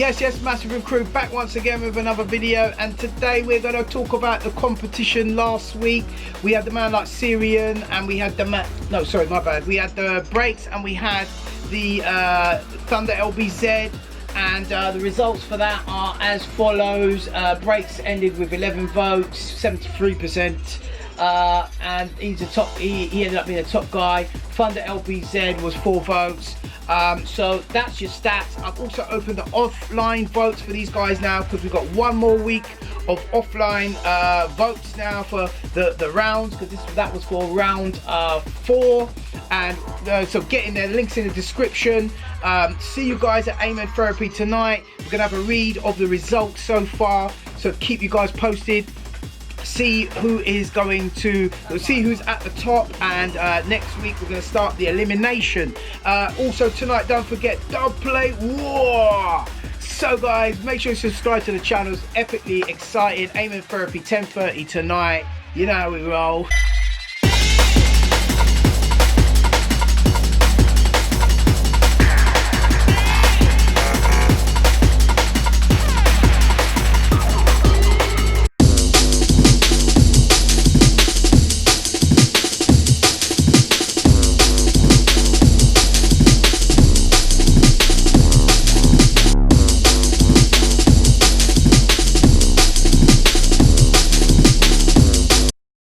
Yes, Massive Crew back once again with another video, and today we're going to talk about the competition last week. We had the man like Syrian, and we had the we had the brakes, and we had the Thunder LBZ, and the results for that are as follows. Brakes ended with 11 votes, 73%. And he's a top. He ended up being a top guy. Thunder LBZ was 4 votes. So that's your stats. I've also opened the offline votes for these guys now, because we've got one more week of offline votes now for the rounds, because that was for round 4. And so get in there, links in the description. See you guys at Amen Therapy tonight. We're gonna have a read of the results so far, so keep you guys posted. See who is going to see who's at the top, and next week we're going to start the elimination. Also tonight, don't forget Dub Play War. So guys, make sure you subscribe to the channel. It's epically exciting. Amen Therapy 10:30 tonight. You know how we roll.